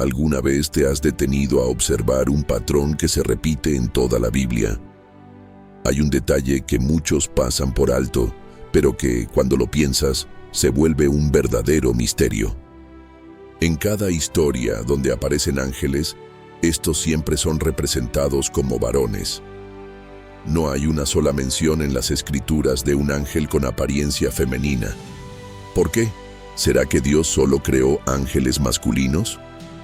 ¿Alguna vez te has detenido a observar un patrón que se repite en toda la Biblia? Hay un detalle que muchos pasan por alto, pero que, cuando lo piensas, se vuelve un verdadero misterio. En cada historia donde aparecen ángeles, estos siempre son representados como varones. No hay una sola mención en las Escrituras de un ángel con apariencia femenina. ¿Por qué? ¿Será que Dios solo creó ángeles masculinos?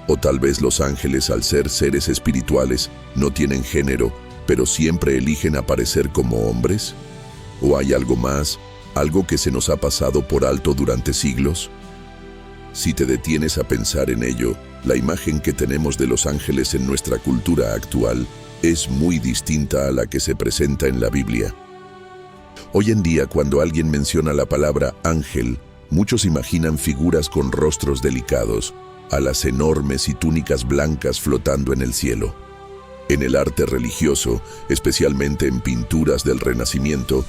O tal vez los ángeles, al ser seres espirituales, no tienen género, pero siempre eligen aparecer como hombres. ¿O hay algo más, algo que se nos ha pasado por alto durante siglos? Si te detienes a pensar en ello, la imagen que tenemos de los ángeles en nuestra cultura actual es muy distinta a la que se presenta en la Biblia. Hoy en día, cuando alguien menciona la palabra ángel, muchos imaginan figuras con rostros delicados, alas enormes y túnicas blancas flotando en el cielo. En el arte religioso, especialmente en pinturas del Renacimiento,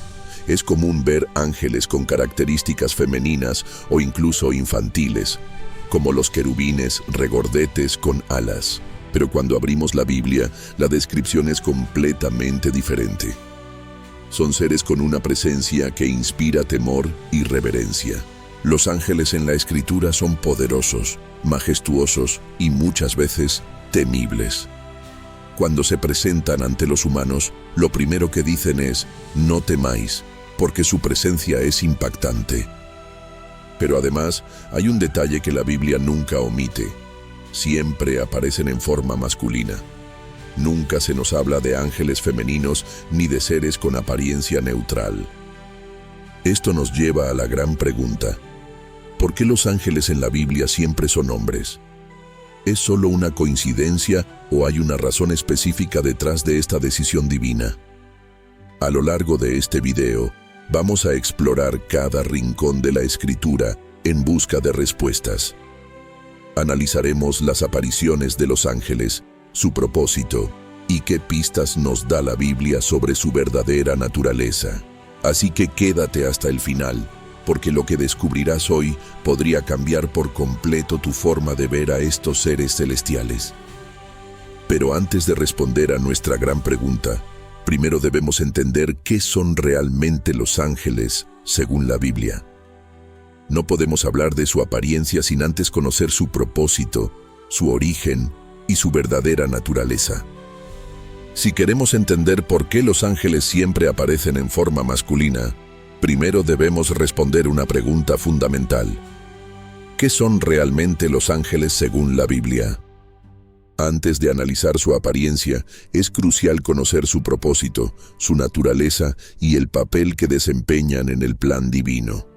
es común ver ángeles con características femeninas o incluso infantiles, como los querubines regordetes con alas. Pero cuando abrimos la Biblia, la descripción es completamente diferente. Son seres con una presencia que inspira temor y reverencia. Los ángeles en la Escritura son poderosos, majestuosos y muchas veces temibles. Cuando se presentan ante los humanos, lo primero que dicen es: no temáis, porque su presencia es impactante. Pero además, hay un detalle que la Biblia nunca omite. Siempre aparecen en forma masculina. Nunca se nos habla de ángeles femeninos ni de seres con apariencia neutral. Esto nos lleva a la gran pregunta: ¿por qué los ángeles en la Biblia siempre son hombres? ¿Es solo una coincidencia o hay una razón específica detrás de esta decisión divina? A lo largo de este video, vamos a explorar cada rincón de la Escritura en busca de respuestas. Analizaremos las apariciones de los ángeles, su propósito y qué pistas nos da la Biblia sobre su verdadera naturaleza. Así que quédate hasta el final, porque lo que descubrirás hoy podría cambiar por completo tu forma de ver a estos seres celestiales. Pero antes de responder a nuestra gran pregunta, primero debemos entender qué son realmente los ángeles según la Biblia. No podemos hablar de su apariencia sin antes conocer su propósito, su origen y su verdadera naturaleza. Si queremos entender por qué los ángeles siempre aparecen en forma masculina, primero debemos responder una pregunta fundamental. ¿Qué son realmente los ángeles según la Biblia? Antes de analizar su apariencia, es crucial conocer su propósito, su naturaleza y el papel que desempeñan en el plan divino.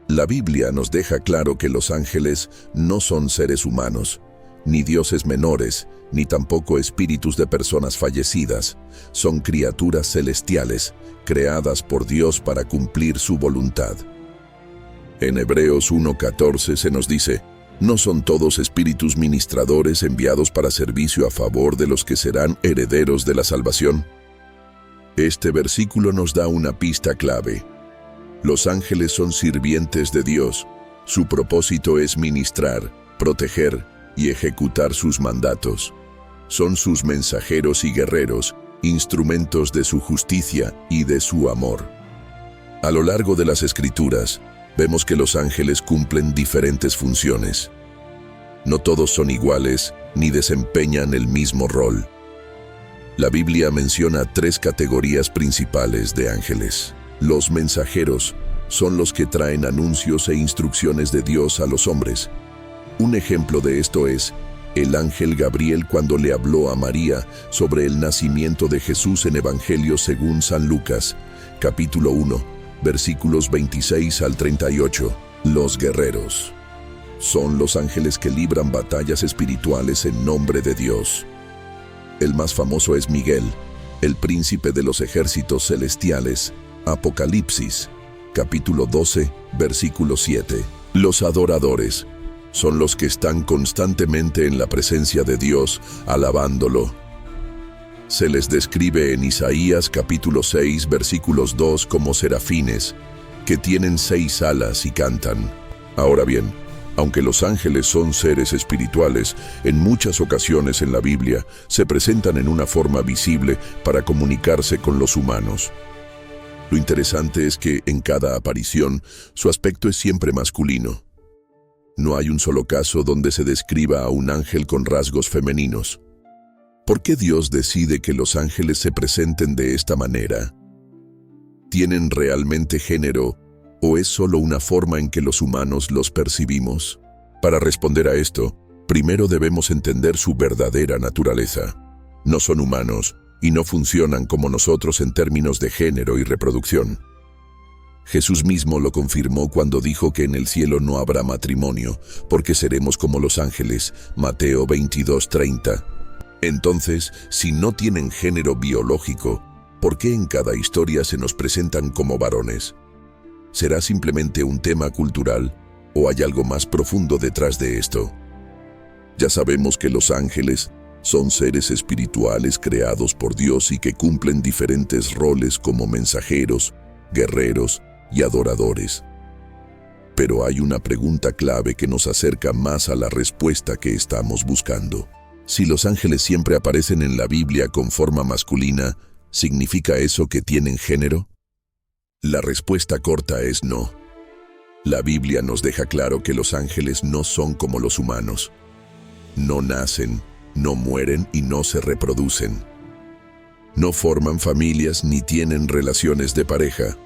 La Biblia nos deja claro que los ángeles no son seres humanos, ni dioses menores, ni tampoco espíritus de personas fallecidas. Son criaturas celestiales, creadas por Dios para cumplir su voluntad. En Hebreos 1:14 se nos dice: ¿no son todos espíritus ministradores enviados para servicio a favor de los que serán herederos de la salvación? Este versículo nos da una pista clave. Los ángeles son sirvientes de Dios. Su propósito es ministrar, proteger y ejecutar sus mandatos. Son sus mensajeros y guerreros, instrumentos de su justicia y de su amor. A lo largo de las Escrituras, vemos que los ángeles cumplen diferentes funciones. No todos son iguales ni desempeñan el mismo rol. La Biblia menciona 3 categorías principales de ángeles. Los mensajeros son los que traen anuncios e instrucciones de Dios a los hombres. Un ejemplo de esto es el ángel Gabriel cuando le habló a María sobre el nacimiento de Jesús en Evangelio según San Lucas, capítulo 1, versículos 26 al 38. Los guerreros son los ángeles que libran batallas espirituales en nombre de Dios. El más famoso es Miguel, el príncipe de los ejércitos celestiales. Apocalipsis, capítulo 12, versículo 7. Los adoradores son los que están constantemente en la presencia de Dios, alabándolo. Se les describe en Isaías, capítulo 6, versículos 2 como serafines, que tienen 6 alas y cantan. Ahora bien, Aunque los ángeles son seres espirituales, en muchas ocasiones en la Biblia se presentan en una forma visible para comunicarse con los humanos. Lo interesante es que en cada aparición su aspecto es siempre masculino. No hay un solo caso donde se describa a un ángel con rasgos femeninos. ¿Por qué Dios decide que los ángeles se presenten de esta manera? ¿Tienen realmente género o es solo una forma en que los humanos los percibimos? Para responder a esto, primero debemos entender su verdadera naturaleza. No son humanos y no funcionan como nosotros en términos de género y reproducción. Jesús mismo lo confirmó cuando dijo que en el cielo no habrá matrimonio, porque seremos como los ángeles, Mateo 22:30. Entonces, si no tienen género biológico, ¿por qué en cada historia se nos presentan como varones? ¿Será simplemente un tema cultural o hay algo más profundo detrás de esto? Ya sabemos que los ángeles son seres espirituales creados por Dios y que cumplen diferentes roles como mensajeros, guerreros y adoradores. Pero hay una pregunta clave que nos acerca más a la respuesta que estamos buscando. Si los ángeles siempre aparecen en la Biblia con forma masculina, ¿significa eso que tienen género? La respuesta corta es no. La Biblia nos deja claro que los ángeles no son como los humanos. No nacen, no mueren y no se reproducen. No forman familias ni tienen relaciones de pareja.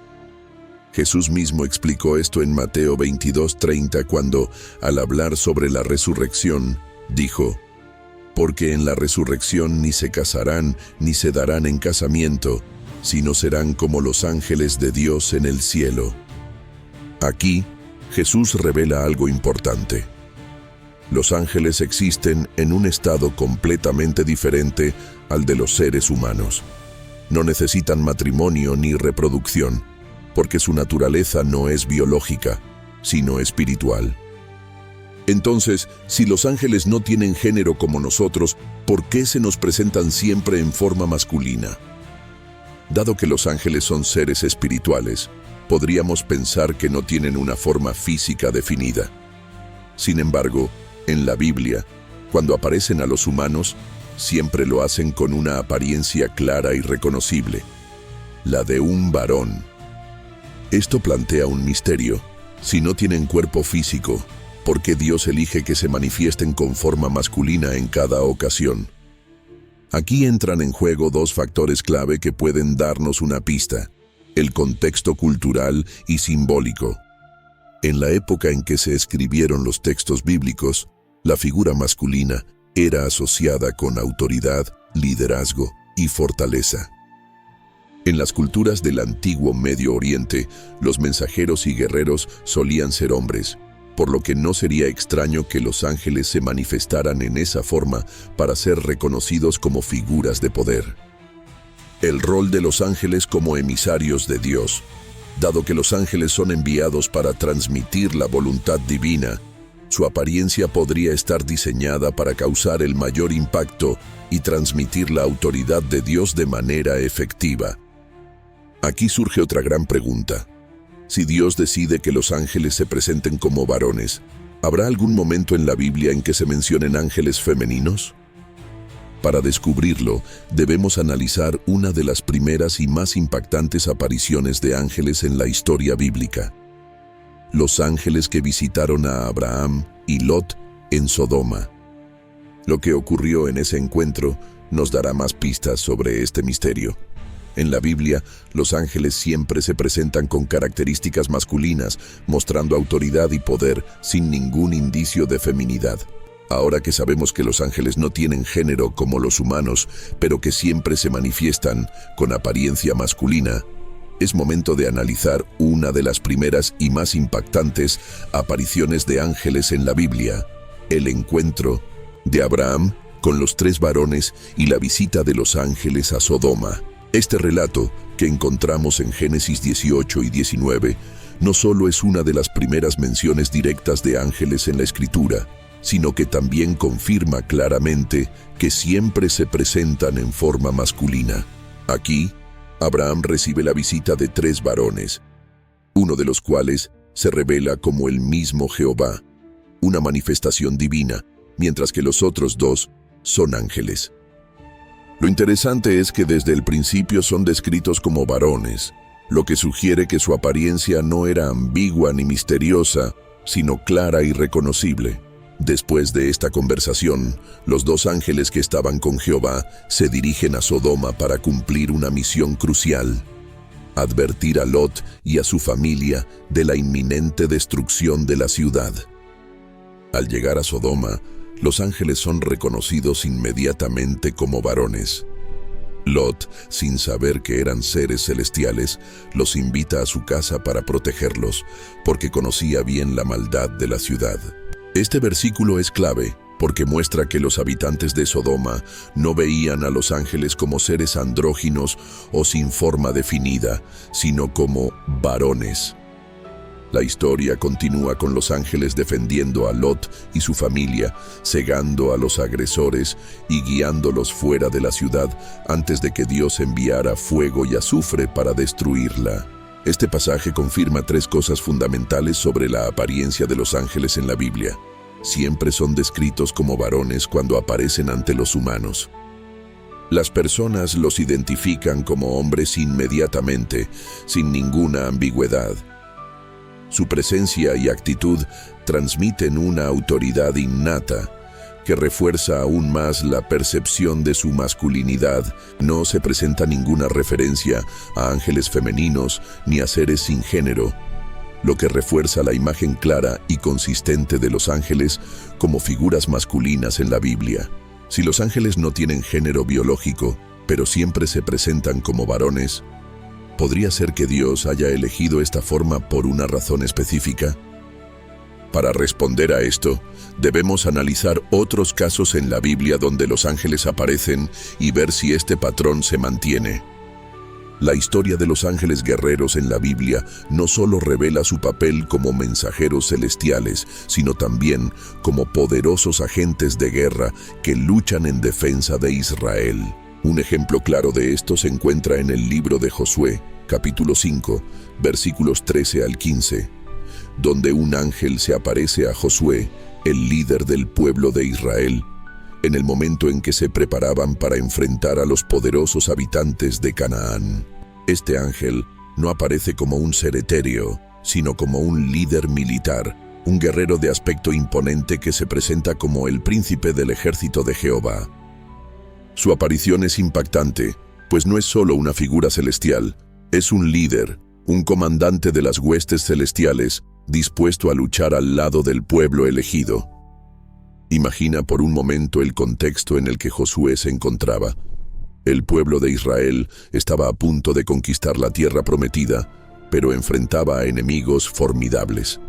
Jesús mismo explicó esto en Mateo 22:30 cuando, al hablar sobre la resurrección, dijo: «Porque en la resurrección ni se casarán ni se darán en casamiento, sino serán como los ángeles de Dios en el cielo». Aquí, Jesús revela algo importante. Los ángeles existen en un estado completamente diferente al de los seres humanos. No necesitan matrimonio ni reproducción, porque su naturaleza no es biológica, sino espiritual. Entonces, si los ángeles no tienen género como nosotros, ¿por qué se nos presentan siempre en forma masculina? Dado que los ángeles son seres espirituales, podríamos pensar que no tienen una forma física definida. Sin embargo, en la Biblia, cuando aparecen a los humanos, siempre lo hacen con una apariencia clara y reconocible, la de un varón. Esto plantea un misterio. Si no tienen cuerpo físico, ¿por qué Dios elige que se manifiesten con forma masculina en cada ocasión? Aquí entran en juego dos factores clave que pueden darnos una pista: el contexto cultural y simbólico. En la época en que se escribieron los textos bíblicos, la figura masculina era asociada con autoridad, liderazgo y fortaleza. En las culturas del antiguo Medio Oriente, los mensajeros y guerreros solían ser hombres, por lo que no sería extraño que los ángeles se manifestaran en esa forma para ser reconocidos como figuras de poder. El rol de los ángeles como emisarios de Dios. Dado que los ángeles son enviados para transmitir la voluntad divina, su apariencia podría estar diseñada para causar el mayor impacto y transmitir la autoridad de Dios de manera efectiva. Aquí surge otra gran pregunta. Si Dios decide que los ángeles se presenten como varones, ¿habrá algún momento en la Biblia en que se mencionen ángeles femeninos? Para descubrirlo, debemos analizar una de las primeras y más impactantes apariciones de ángeles en la historia bíblica. Los ángeles que visitaron a Abraham y Lot en Sodoma. Lo que ocurrió en ese encuentro nos dará más pistas sobre este misterio. En la Biblia, los ángeles siempre se presentan con características masculinas, mostrando autoridad y poder sin ningún indicio de feminidad. Ahora que sabemos que los ángeles no tienen género como los humanos, pero que siempre se manifiestan con apariencia masculina, es momento de analizar una de las primeras y más impactantes apariciones de ángeles en la Biblia: el encuentro de Abraham con los 3 varones y la visita de los ángeles a Sodoma. Este relato, que encontramos en Génesis 18 y 19, no solo es una de las primeras menciones directas de ángeles en la Escritura, sino que también confirma claramente que siempre se presentan en forma masculina. Aquí, Abraham recibe la visita de 3 varones, uno de los cuales se revela como el mismo Jehová, una manifestación divina, mientras que los otros dos son ángeles. Lo interesante es que desde el principio son descritos como varones, lo que sugiere que su apariencia no era ambigua ni misteriosa, sino clara y reconocible. Después de esta conversación, los dos ángeles que estaban con Jehová se dirigen a Sodoma para cumplir una misión crucial: advertir a Lot y a su familia de la inminente destrucción de la ciudad. Al llegar a Sodoma, los ángeles son reconocidos inmediatamente como varones. Lot, sin saber que eran seres celestiales, los invita a su casa para protegerlos, porque conocía bien la maldad de la ciudad. Este versículo es clave, porque muestra que los habitantes de Sodoma no veían a los ángeles como seres andróginos o sin forma definida, sino como varones. La historia continúa con los ángeles defendiendo a Lot y su familia, cegando a los agresores y guiándolos fuera de la ciudad antes de que Dios enviara fuego y azufre para destruirla. Este pasaje confirma tres cosas fundamentales sobre la apariencia de los ángeles en la Biblia. Siempre son descritos como varones cuando aparecen ante los humanos. Las personas los identifican como hombres inmediatamente, sin ninguna ambigüedad. Su presencia y actitud transmiten una autoridad innata que refuerza aún más la percepción de su masculinidad. No se presenta ninguna referencia a ángeles femeninos ni a seres sin género, lo que refuerza la imagen clara y consistente de los ángeles como figuras masculinas en la Biblia. Si los ángeles no tienen género biológico, pero siempre se presentan como varones, ¿podría ser que Dios haya elegido esta forma por una razón específica? Para responder a esto, debemos analizar otros casos en la Biblia donde los ángeles aparecen y ver si este patrón se mantiene. La historia de los ángeles guerreros en la Biblia no solo revela su papel como mensajeros celestiales, sino también como poderosos agentes de guerra que luchan en defensa de Israel. Un ejemplo claro de esto se encuentra en el libro de Josué, capítulo 5, versículos 13 al 15, donde un ángel se aparece a Josué, el líder del pueblo de Israel, en el momento en que se preparaban para enfrentar a los poderosos habitantes de Canaán. Este ángel no aparece como un ser etéreo, sino como un líder militar, un guerrero de aspecto imponente que se presenta como el príncipe del ejército de Jehová. Su aparición es impactante, pues no es solo una figura celestial, es un líder, un comandante de las huestes celestiales, dispuesto a luchar al lado del pueblo elegido. Imagina por un momento el contexto en el que Josué se encontraba. El pueblo de Israel estaba a punto de conquistar la tierra prometida, pero enfrentaba a enemigos formidables.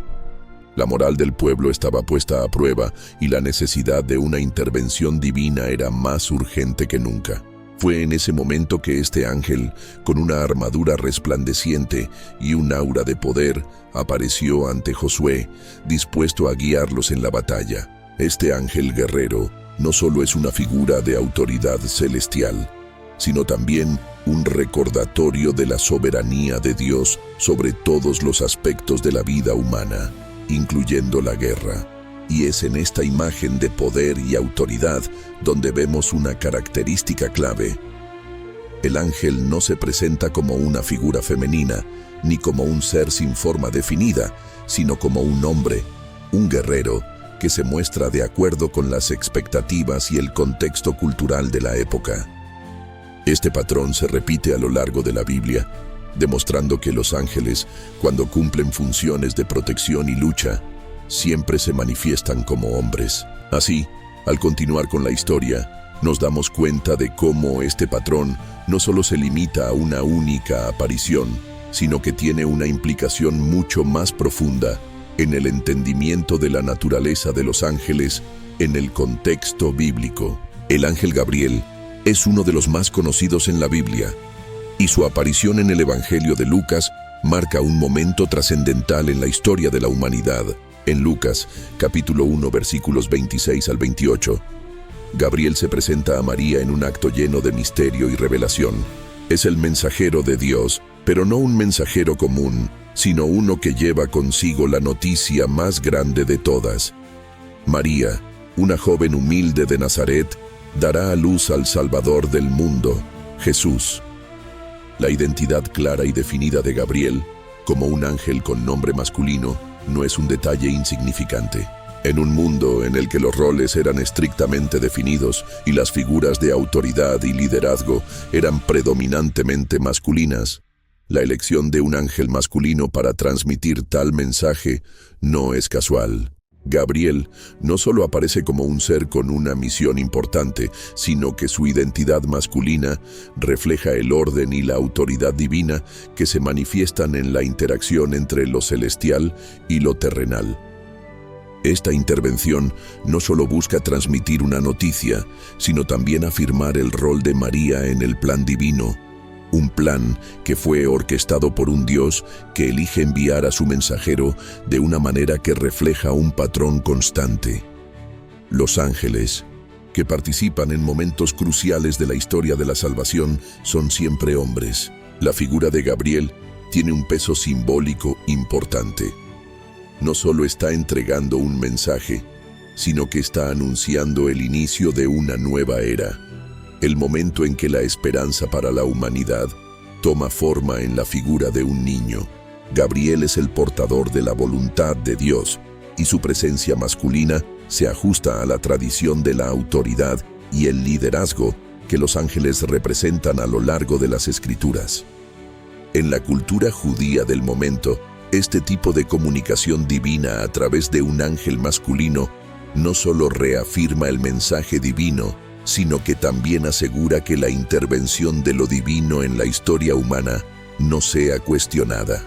La moral del pueblo estaba puesta a prueba y la necesidad de una intervención divina era más urgente que nunca. Fue en ese momento que este ángel, con una armadura resplandeciente y un aura de poder, apareció ante Josué, dispuesto a guiarlos en la batalla. Este ángel guerrero no solo es una figura de autoridad celestial, sino también un recordatorio de la soberanía de Dios sobre todos los aspectos de la vida humana, incluyendo la guerra. Y es en esta imagen de poder y autoridad donde vemos una característica clave. El ángel no se presenta como una figura femenina, ni como un ser sin forma definida, sino como un hombre, un guerrero, que se muestra de acuerdo con las expectativas y el contexto cultural de la época. Este patrón se repite a lo largo de la Biblia, demostrando que los ángeles, cuando cumplen funciones de protección y lucha, siempre se manifiestan como hombres. Así, al continuar con la historia, nos damos cuenta de cómo este patrón no solo se limita a una única aparición, sino que tiene una implicación mucho más profunda en el entendimiento de la naturaleza de los ángeles en el contexto bíblico. El ángel Gabriel es uno de los más conocidos en la Biblia, y su aparición en el Evangelio de Lucas marca un momento trascendental en la historia de la humanidad. En Lucas, capítulo 1, versículos 26 al 28, Gabriel se presenta a María en un acto lleno de misterio y revelación. Es el mensajero de Dios, pero no un mensajero común, sino uno que lleva consigo la noticia más grande de todas. María, una joven humilde de Nazaret, dará a luz al Salvador del mundo, Jesús. La identidad clara y definida de Gabriel, como un ángel con nombre masculino, no es un detalle insignificante. En un mundo en el que los roles eran estrictamente definidos y las figuras de autoridad y liderazgo eran predominantemente masculinas, la elección de un ángel masculino para transmitir tal mensaje no es casual. Gabriel no solo aparece como un ser con una misión importante, sino que su identidad masculina refleja el orden y la autoridad divina que se manifiestan en la interacción entre lo celestial y lo terrenal. Esta intervención no solo busca transmitir una noticia, sino también afirmar el rol de María en el plan divino, un plan que fue orquestado por un Dios que elige enviar a su mensajero de una manera que refleja un patrón constante. Los ángeles, que participan en momentos cruciales de la historia de la salvación, son siempre hombres. La figura de Gabriel tiene un peso simbólico importante. No solo está entregando un mensaje, sino que está anunciando el inicio de una nueva era. El momento en que la esperanza para la humanidad toma forma en la figura de un niño. Gabriel es el portador de la voluntad de Dios, y su presencia masculina se ajusta a la tradición de la autoridad y el liderazgo que los ángeles representan a lo largo de las Escrituras. En la cultura judía del momento, este tipo de comunicación divina a través de un ángel masculino no solo reafirma el mensaje divino, sino que también asegura que la intervención de lo divino en la historia humana no sea cuestionada.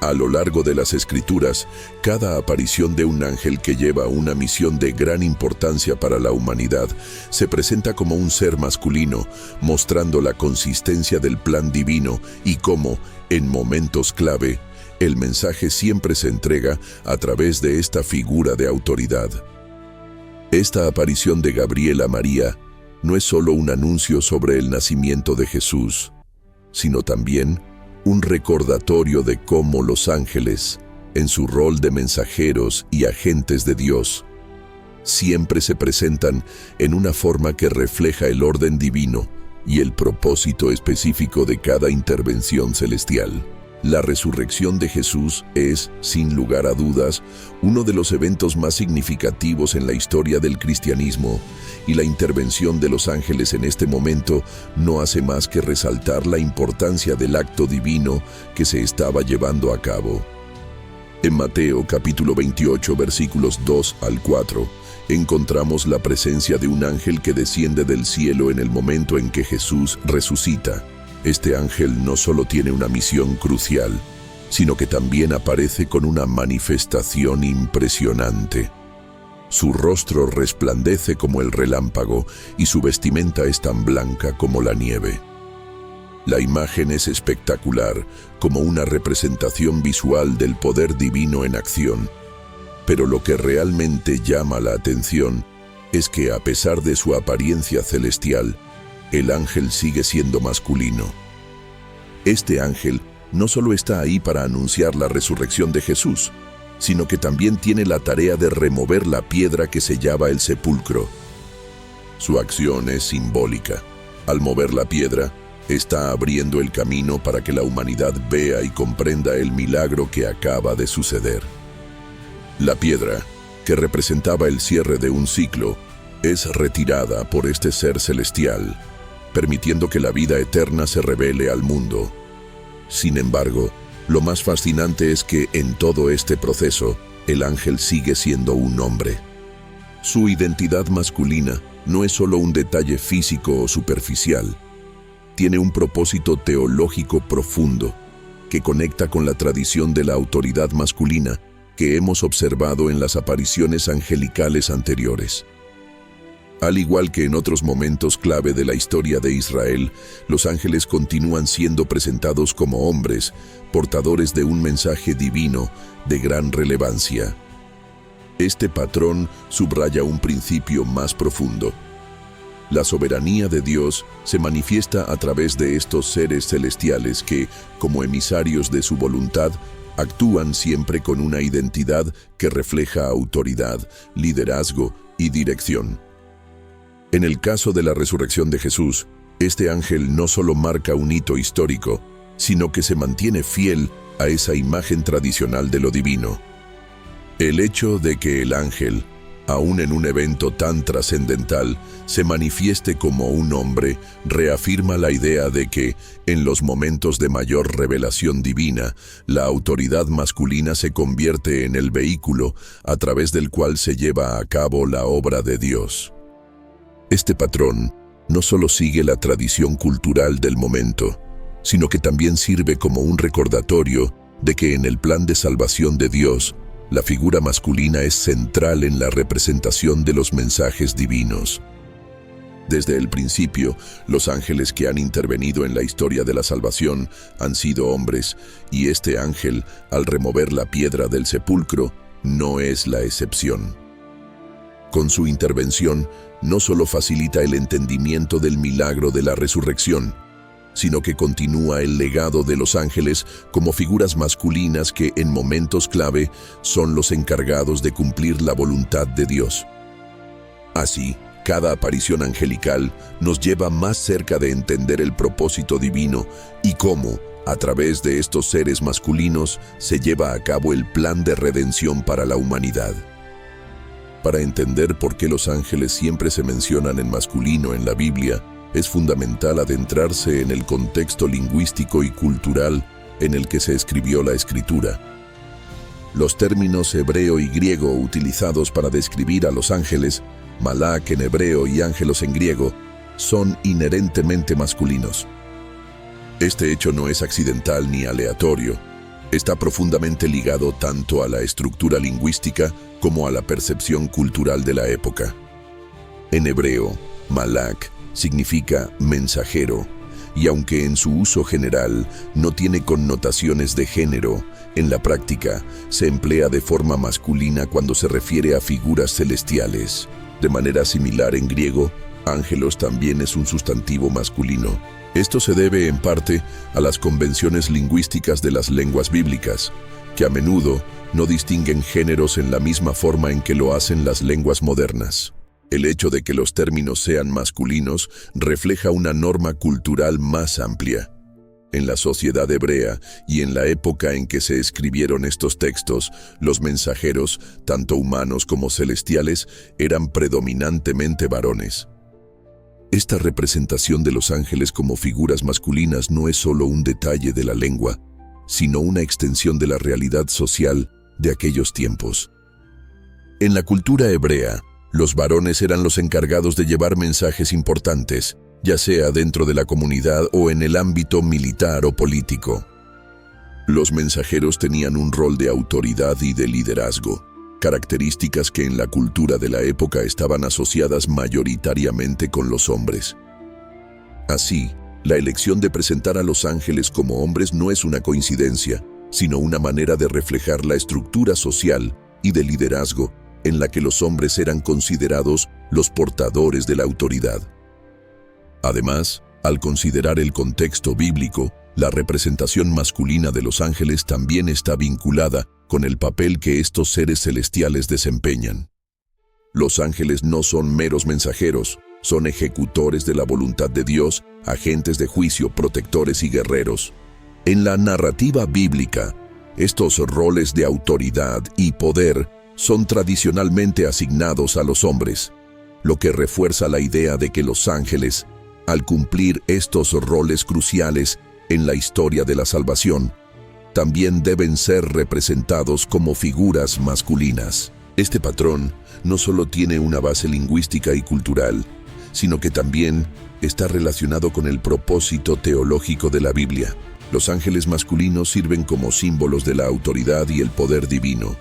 A lo largo de las Escrituras, cada aparición de un ángel que lleva una misión de gran importancia para la humanidad se presenta como un ser masculino, mostrando la consistencia del plan divino y cómo, en momentos clave, el mensaje siempre se entrega a través de esta figura de autoridad. Esta aparición de Gabriel a María no es solo un anuncio sobre el nacimiento de Jesús, sino también un recordatorio de cómo los ángeles, en su rol de mensajeros y agentes de Dios, siempre se presentan en una forma que refleja el orden divino y el propósito específico de cada intervención celestial. La resurrección de Jesús es, sin lugar a dudas, uno de los eventos más significativos en la historia del cristianismo, y la intervención de los ángeles en este momento no hace más que resaltar la importancia del acto divino que se estaba llevando a cabo. En Mateo capítulo 28, versículos 2 al 4, encontramos la presencia de un ángel que desciende del cielo en el momento en que Jesús resucita. Este ángel no solo tiene una misión crucial, sino que también aparece con una manifestación impresionante. Su rostro resplandece como el relámpago y su vestimenta es tan blanca como la nieve. La imagen es espectacular, como una representación visual del poder divino en acción. Pero lo que realmente llama la atención es que, a pesar de su apariencia celestial, el ángel sigue siendo masculino. Este ángel no solo está ahí para anunciar la resurrección de Jesús, sino que también tiene la tarea de remover la piedra que sellaba el sepulcro. Su acción es simbólica. Al mover la piedra, está abriendo el camino para que la humanidad vea y comprenda el milagro que acaba de suceder. La piedra, que representaba el cierre de un ciclo, es retirada por este ser celestial, permitiendo que la vida eterna se revele al mundo. Sin embargo, lo más fascinante es que en todo este proceso, el ángel sigue siendo un hombre. Su identidad masculina no es solo un detalle físico o superficial. Tiene un propósito teológico profundo que conecta con la tradición de la autoridad masculina que hemos observado en las apariciones angelicales anteriores. Al igual que en otros momentos clave de la historia de Israel, los ángeles continúan siendo presentados como hombres, portadores de un mensaje divino de gran relevancia. Este patrón subraya un principio más profundo. La soberanía de Dios se manifiesta a través de estos seres celestiales que, como emisarios de su voluntad, Actúan siempre con una identidad que refleja autoridad, liderazgo y dirección. En el caso de la resurrección de Jesús, este ángel no solo marca un hito histórico, sino que se mantiene fiel a esa imagen tradicional de lo divino. El hecho de que el ángel, aún en un evento tan trascendental, se manifieste como un hombre, reafirma la idea de que, en los momentos de mayor revelación divina, la autoridad masculina se convierte en el vehículo a través del cual se lleva a cabo la obra de Dios. Este patrón no solo sigue la tradición cultural del momento, sino que también sirve como un recordatorio de que en el plan de salvación de Dios, la figura masculina es central en la representación de los mensajes divinos. Desde el principio, los ángeles que han intervenido en la historia de la salvación han sido hombres, y este ángel, al remover la piedra del sepulcro, no es la excepción. Con su intervención, no solo facilita el entendimiento del milagro de la resurrección, sino que continúa el legado de los ángeles como figuras masculinas que en momentos clave son los encargados de cumplir la voluntad de Dios. Así, cada aparición angelical nos lleva más cerca de entender el propósito divino y cómo, a través de estos seres masculinos, se lleva a cabo el plan de redención para la humanidad. Para entender por qué los ángeles siempre se mencionan en masculino en la Biblia, es fundamental adentrarse en el contexto lingüístico y cultural en el que se escribió la Escritura. Los términos hebreo y griego utilizados para describir a los ángeles, malak en hebreo y ángelos en griego, son inherentemente masculinos. Este hecho no es accidental ni aleatorio. Está profundamente ligado tanto a la estructura lingüística como a la percepción cultural de la época. En hebreo, malak significa mensajero, y aunque en su uso general no tiene connotaciones de género, en la práctica se emplea de forma masculina cuando se refiere a figuras celestiales. De manera similar en griego, ángelos también es un sustantivo masculino. Esto se debe en parte a las convenciones lingüísticas de las lenguas bíblicas, que a menudo no distinguen géneros en la misma forma en que lo hacen las lenguas modernas. El hecho de que los términos sean masculinos refleja una norma cultural más amplia. En la sociedad hebrea y en la época en que se escribieron estos textos, los mensajeros, tanto humanos como celestiales, eran predominantemente varones. Esta representación de los ángeles como figuras masculinas no es solo un detalle de la lengua, sino una extensión de la realidad social de aquellos tiempos. En la cultura hebrea, los varones eran los encargados de llevar mensajes importantes, ya sea dentro de la comunidad o en el ámbito militar o político. Los mensajeros tenían un rol de autoridad y de liderazgo, características que en la cultura de la época estaban asociadas mayoritariamente con los hombres. Así, la elección de presentar a los ángeles como hombres no es una coincidencia, sino una manera de reflejar la estructura social y de liderazgo en la que los hombres eran considerados los portadores de la autoridad. Además, al considerar el contexto bíblico, la representación masculina de los ángeles también está vinculada con el papel que estos seres celestiales desempeñan. Los ángeles no son meros mensajeros, son ejecutores de la voluntad de Dios, agentes de juicio, protectores y guerreros. En la narrativa bíblica, estos roles de autoridad y poder son tradicionalmente asignados a los hombres, lo que refuerza la idea de que los ángeles, al cumplir estos roles cruciales en la historia de la salvación, también deben ser representados como figuras masculinas. Este patrón no solo tiene una base lingüística y cultural, sino que también está relacionado con el propósito teológico de la Biblia. Los ángeles masculinos sirven como símbolos de la autoridad y el poder divino,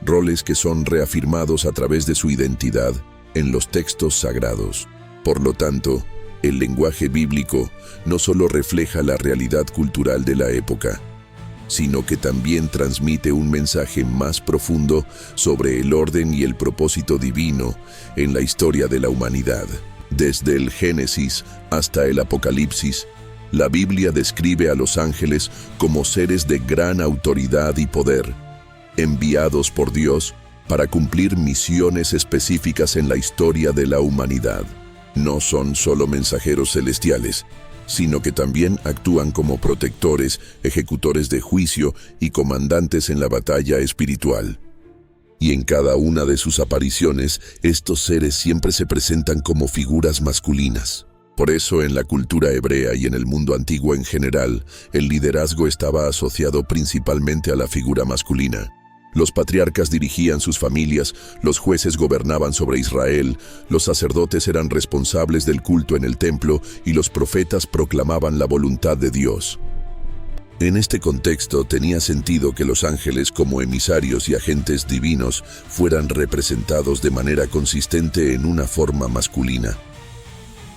roles que son reafirmados a través de su identidad en los textos sagrados. Por lo tanto, el lenguaje bíblico no solo refleja la realidad cultural de la época, sino que también transmite un mensaje más profundo sobre el orden y el propósito divino en la historia de la humanidad. Desde el Génesis hasta el Apocalipsis, La Biblia describe a los ángeles como seres de gran autoridad y poder, enviados por Dios para cumplir misiones específicas en la historia de la humanidad. No son solo mensajeros celestiales, sino que también actúan como protectores, ejecutores de juicio y comandantes en la batalla espiritual. Y en cada una de sus apariciones, estos seres siempre se presentan como figuras masculinas. Por eso, en la cultura hebrea y en el mundo antiguo en general, el liderazgo estaba asociado principalmente a la figura masculina. Los patriarcas dirigían sus familias, los jueces gobernaban sobre Israel, los sacerdotes eran responsables del culto en el templo y los profetas proclamaban la voluntad de Dios. En este contexto tenía sentido que los ángeles como emisarios y agentes divinos fueran representados de manera consistente en una forma masculina.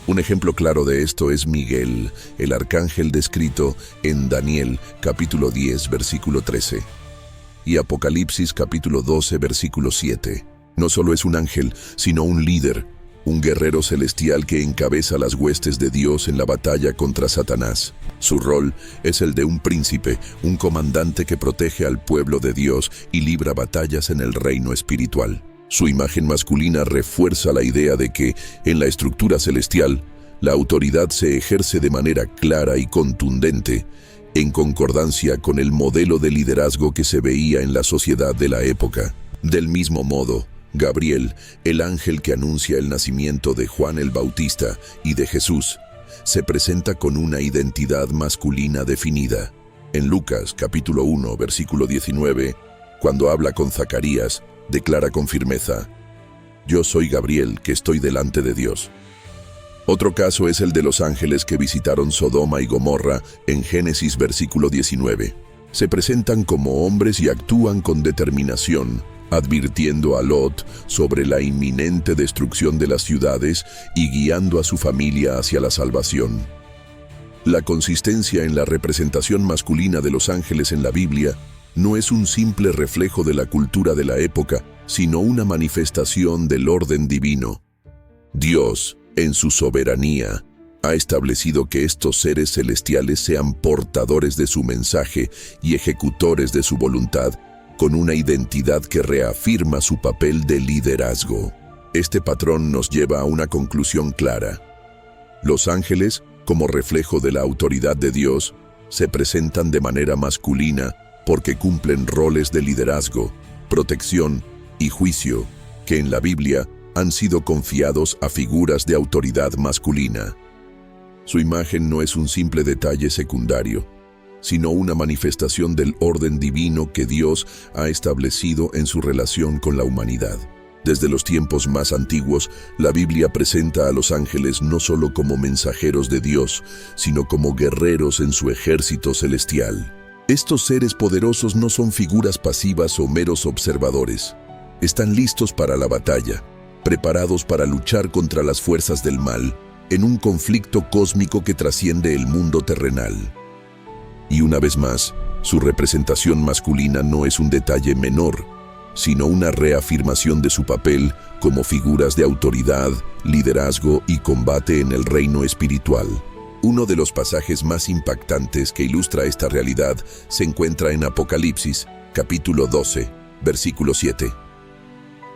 Un ejemplo claro de esto es Miguel, el arcángel descrito en Daniel capítulo 10 versículo 13. Y Apocalipsis capítulo 12, versículo 7. No solo es un ángel, sino un líder, un guerrero celestial que encabeza las huestes de Dios en la batalla contra Satanás. Su rol es el de un príncipe, un comandante que protege al pueblo de Dios y libra batallas en el reino espiritual. Su imagen masculina refuerza la idea de que, en la estructura celestial, la autoridad se ejerce de manera clara y contundente, en concordancia con el modelo de liderazgo que se veía en la sociedad de la época. Del mismo modo, Gabriel, el ángel que anuncia el nacimiento de Juan el Bautista y de Jesús, se presenta con una identidad masculina definida. En Lucas capítulo 1, versículo 19, cuando habla con Zacarías, declara con firmeza: «Yo soy Gabriel, que estoy delante de Dios». Otro caso es el de los ángeles que visitaron Sodoma y Gomorra en Génesis versículo 19. Se presentan como hombres y actúan con determinación, advirtiendo a Lot sobre la inminente destrucción de las ciudades y guiando a su familia hacia la salvación. La consistencia en la representación masculina de los ángeles en la Biblia no es un simple reflejo de la cultura de la época, sino una manifestación del orden divino. Dios, en su soberanía, ha establecido que estos seres celestiales sean portadores de su mensaje y ejecutores de su voluntad, con una identidad que reafirma su papel de liderazgo. Este patrón nos lleva a una conclusión clara. Los ángeles, como reflejo de la autoridad de Dios, se presentan de manera masculina porque cumplen roles de liderazgo, protección y juicio, que en la Biblia han sido confiados a figuras de autoridad masculina. Su imagen no es un simple detalle secundario, sino una manifestación del orden divino que Dios ha establecido en su relación con la humanidad. Desde los tiempos más antiguos, la Biblia presenta a los ángeles no solo como mensajeros de Dios, sino como guerreros en su ejército celestial. Estos seres poderosos no son figuras pasivas o meros observadores. Están listos para la batalla, preparados para luchar contra las fuerzas del mal, en un conflicto cósmico que trasciende el mundo terrenal. Y una vez más, su representación masculina no es un detalle menor, sino una reafirmación de su papel como figuras de autoridad, liderazgo y combate en el reino espiritual. Uno de los pasajes más impactantes que ilustra esta realidad se encuentra en Apocalipsis, capítulo 12, versículo 7.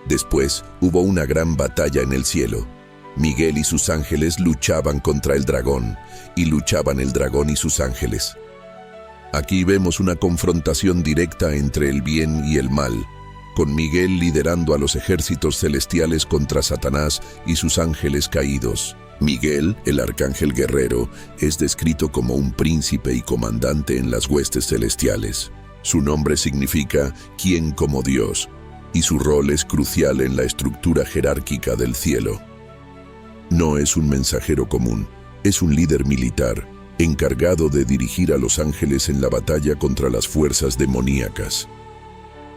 Después hubo una gran batalla en el cielo. Miguel y sus ángeles luchaban contra el dragón, y luchaban el dragón y sus ángeles. Aquí vemos una confrontación directa entre el bien y el mal, con Miguel liderando a los ejércitos celestiales contra Satanás y sus ángeles caídos. Miguel, el arcángel guerrero, es descrito como un príncipe y comandante en las huestes celestiales. Su nombre significa «quien como Dios», y su rol es crucial en la estructura jerárquica del cielo. No es un mensajero común, es un líder militar, encargado de dirigir a los ángeles en la batalla contra las fuerzas demoníacas.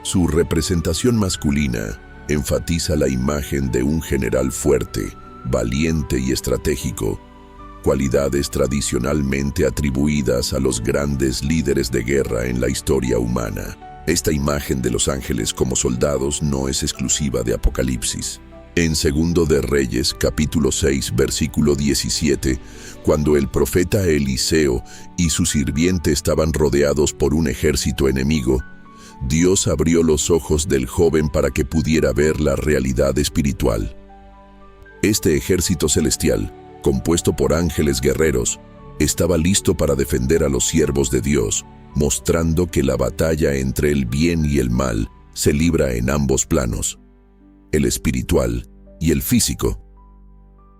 Su representación masculina enfatiza la imagen de un general fuerte, valiente y estratégico, cualidades tradicionalmente atribuidas a los grandes líderes de guerra en la historia humana. Esta imagen de los ángeles como soldados no es exclusiva de Apocalipsis. En Segundo de Reyes, capítulo 6, versículo 17, cuando el profeta Eliseo y su sirviente estaban rodeados por un ejército enemigo, Dios abrió los ojos del joven para que pudiera ver la realidad espiritual. Este ejército celestial, compuesto por ángeles guerreros, estaba listo para defender a los siervos de Dios, mostrando que la batalla entre el bien y el mal se libra en ambos planos, el espiritual y el físico.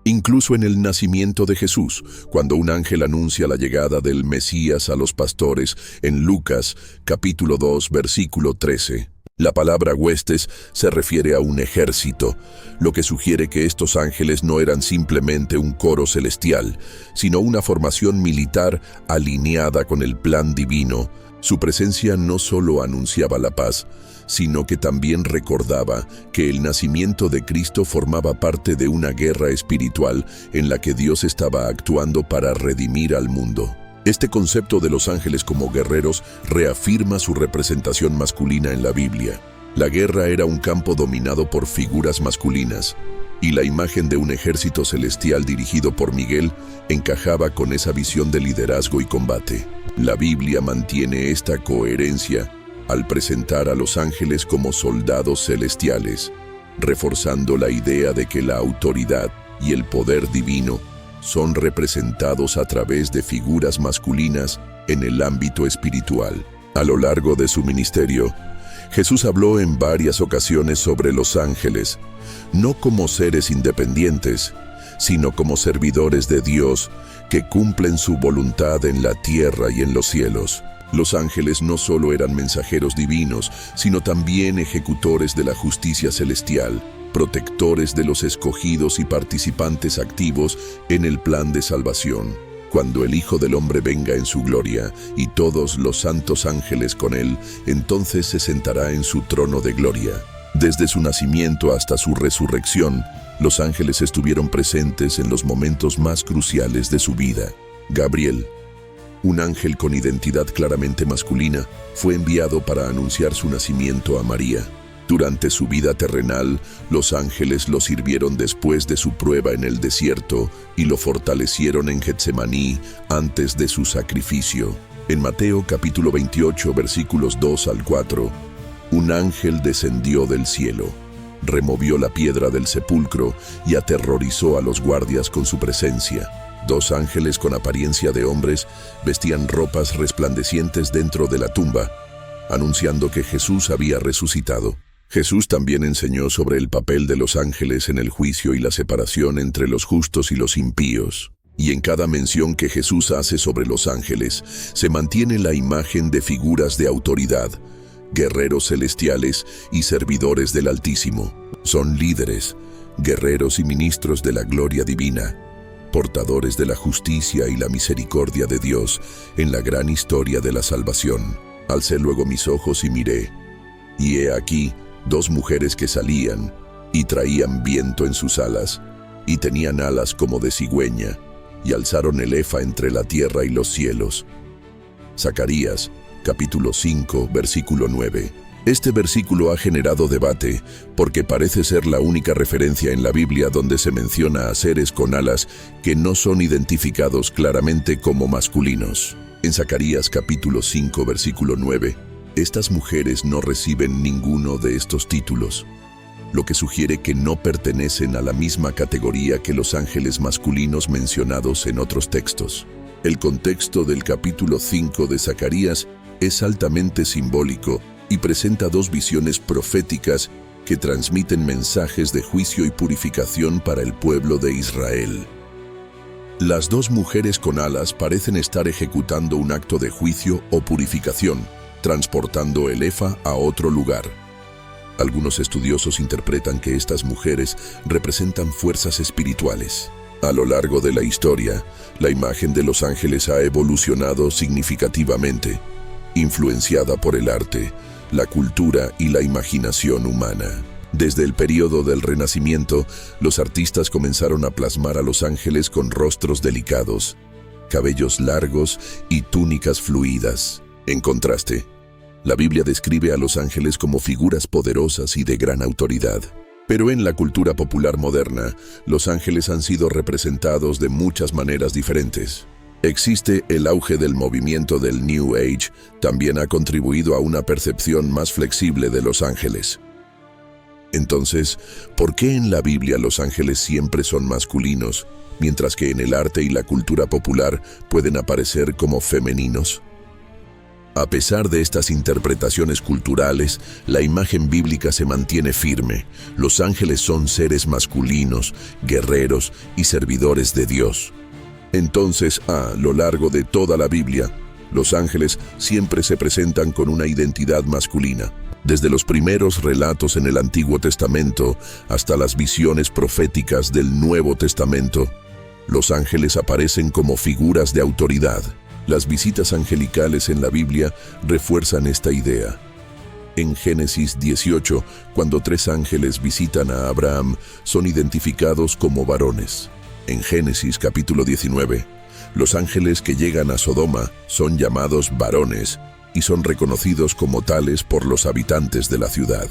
Incluso en el nacimiento de Jesús, cuando un ángel anuncia la llegada del Mesías a los pastores en Lucas, capítulo 2, versículo 13, la palabra huestes se refiere a un ejército, lo que sugiere que estos ángeles no eran simplemente un coro celestial, sino una formación militar alineada con el plan divino. Su presencia no solo anunciaba la paz, sino que también recordaba que el nacimiento de Cristo formaba parte de una guerra espiritual en la que Dios estaba actuando para redimir al mundo. Este concepto de los ángeles como guerreros reafirma su representación masculina en la Biblia. La guerra era un campo dominado por figuras masculinas, y la imagen de un ejército celestial dirigido por Miguel encajaba con esa visión de liderazgo y combate. La Biblia mantiene esta coherencia al presentar a los ángeles como soldados celestiales, reforzando la idea de que la autoridad y el poder divino son representados a través de figuras masculinas en el ámbito espiritual. A lo largo de su ministerio, Jesús habló en varias ocasiones sobre los ángeles, no como seres independientes, sino como servidores de Dios que cumplen su voluntad en la tierra y en los cielos. Los ángeles no solo eran mensajeros divinos, sino también ejecutores de la justicia celestial, protectores de los escogidos y participantes activos en el plan de salvación. Cuando el Hijo del Hombre venga en su gloria y todos los santos ángeles con él, entonces se sentará en su trono de gloria. Desde su nacimiento hasta su resurrección, los ángeles estuvieron presentes en los momentos más cruciales de su vida. Gabriel, un ángel con identidad claramente masculina, fue enviado para anunciar su nacimiento a María. Durante su vida terrenal, los ángeles lo sirvieron después de su prueba en el desierto y lo fortalecieron en Getsemaní antes de su sacrificio. En Mateo capítulo 28, versículos 2 al 4, un ángel descendió del cielo, removió la piedra del sepulcro y aterrorizó a los guardias con su presencia. Dos ángeles con apariencia de hombres vestían ropas resplandecientes dentro de la tumba, anunciando que Jesús había resucitado. Jesús también enseñó sobre el papel de los ángeles en el juicio y la separación entre los justos y los impíos. Y en cada mención que Jesús hace sobre los ángeles, se mantiene la imagen de figuras de autoridad, guerreros celestiales y servidores del Altísimo. Son líderes, guerreros y ministros de la gloria divina, portadores de la justicia y la misericordia de Dios en la gran historia de la salvación. Alcé luego mis ojos y miré, y he aquí dos mujeres que salían, y traían viento en sus alas, y tenían alas como de cigüeña, y alzaron el efa entre la tierra y los cielos. Zacarías, capítulo 5, versículo 9. Este versículo ha generado debate porque parece ser la única referencia en la Biblia donde se menciona a seres con alas que no son identificados claramente como masculinos. En Zacarías capítulo 5, versículo 9, estas mujeres no reciben ninguno de estos títulos, lo que sugiere que no pertenecen a la misma categoría que los ángeles masculinos mencionados en otros textos. El contexto del capítulo 5 de Zacarías es altamente simbólico y presenta dos visiones proféticas que transmiten mensajes de juicio y purificación para el pueblo de Israel. Las dos mujeres con alas parecen estar ejecutando un acto de juicio o purificación, transportando el efa a otro lugar. Algunos estudiosos interpretan que estas mujeres representan fuerzas espirituales. A lo largo de la historia, la imagen de los ángeles ha evolucionado significativamente, influenciada por el arte, la cultura y la imaginación humana. Desde el período del Renacimiento, los artistas comenzaron a plasmar a los ángeles con rostros delicados, cabellos largos y túnicas fluidas. En contraste, la Biblia describe a los ángeles como figuras poderosas y de gran autoridad. Pero en la cultura popular moderna, los ángeles han sido representados de muchas maneras diferentes. Existe el auge del movimiento del New Age, también ha contribuido a una percepción más flexible de los ángeles. Entonces, ¿por qué en la Biblia los ángeles siempre son masculinos, mientras que en el arte y la cultura popular pueden aparecer como femeninos? A pesar de estas interpretaciones culturales, la imagen bíblica se mantiene firme. Los ángeles son seres masculinos, guerreros y servidores de Dios. Entonces, a lo largo de toda la Biblia, los ángeles siempre se presentan con una identidad masculina. Desde los primeros relatos en el Antiguo Testamento hasta las visiones proféticas del Nuevo Testamento, los ángeles aparecen como figuras de autoridad. Las visitas angelicales en la Biblia refuerzan esta idea. En Génesis 18, cuando 3 ángeles visitan a Abraham, son identificados como varones. En Génesis capítulo 19, los ángeles que llegan a Sodoma son llamados varones y son reconocidos como tales por los habitantes de la ciudad.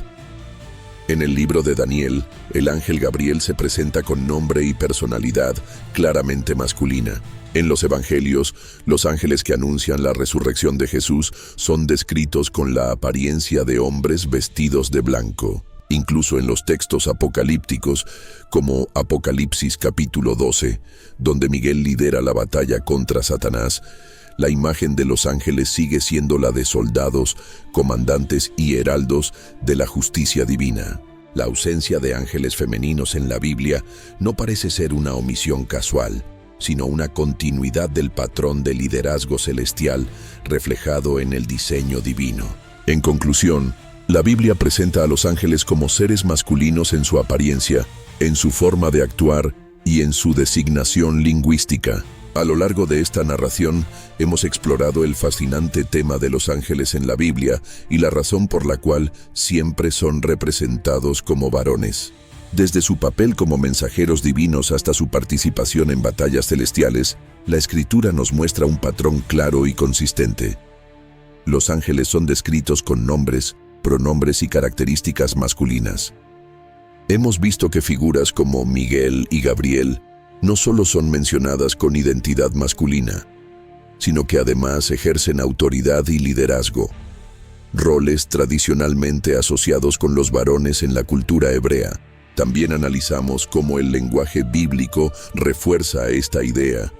En el libro de Daniel, el ángel Gabriel se presenta con nombre y personalidad claramente masculina. En los evangelios, los ángeles que anuncian la resurrección de Jesús son descritos con la apariencia de hombres vestidos de blanco. Incluso en los textos apocalípticos, como Apocalipsis capítulo 12, donde Miguel lidera la batalla contra Satanás, la imagen de los ángeles sigue siendo la de soldados, comandantes y heraldos de la justicia divina. La ausencia de ángeles femeninos en la Biblia no parece ser una omisión casual, sino una continuidad del patrón de liderazgo celestial reflejado en el diseño divino. En conclusión, la Biblia presenta a los ángeles como seres masculinos en su apariencia, en su forma de actuar y en su designación lingüística. A lo largo de esta narración, hemos explorado el fascinante tema de los ángeles en la Biblia y la razón por la cual siempre son representados como varones. Desde su papel como mensajeros divinos hasta su participación en batallas celestiales, la Escritura nos muestra un patrón claro y consistente. Los ángeles son descritos con nombres, pronombres y características masculinas. Hemos visto que figuras como Miguel y Gabriel no solo son mencionadas con identidad masculina, sino que además ejercen autoridad y liderazgo, roles tradicionalmente asociados con los varones en la cultura hebrea. También analizamos cómo el lenguaje bíblico refuerza esta idea,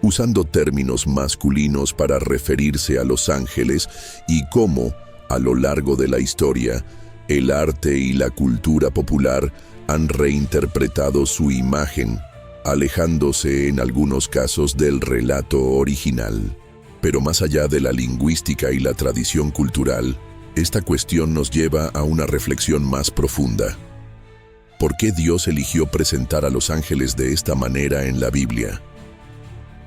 usando términos masculinos para referirse a los ángeles y cómo, a lo largo de la historia, el arte y la cultura popular han reinterpretado su imagen, alejándose en algunos casos del relato original. Pero más allá de la lingüística y la tradición cultural, esta cuestión nos lleva a una reflexión más profunda. ¿Por qué Dios eligió presentar a los ángeles de esta manera en la Biblia?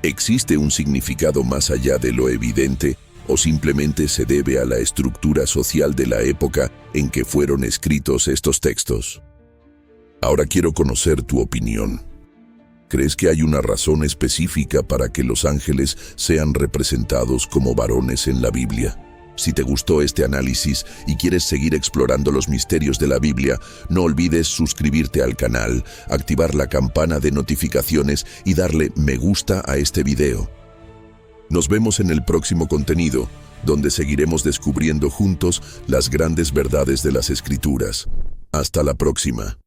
¿Existe un significado más allá de lo evidente o simplemente se debe a la estructura social de la época en que fueron escritos estos textos? Ahora quiero conocer tu opinión. ¿Crees que hay una razón específica para que los ángeles sean representados como varones en la Biblia? Si te gustó este análisis y quieres seguir explorando los misterios de la Biblia, no olvides suscribirte al canal, activar la campana de notificaciones y darle me gusta a este video. Nos vemos en el próximo contenido, donde seguiremos descubriendo juntos las grandes verdades de las Escrituras. Hasta la próxima.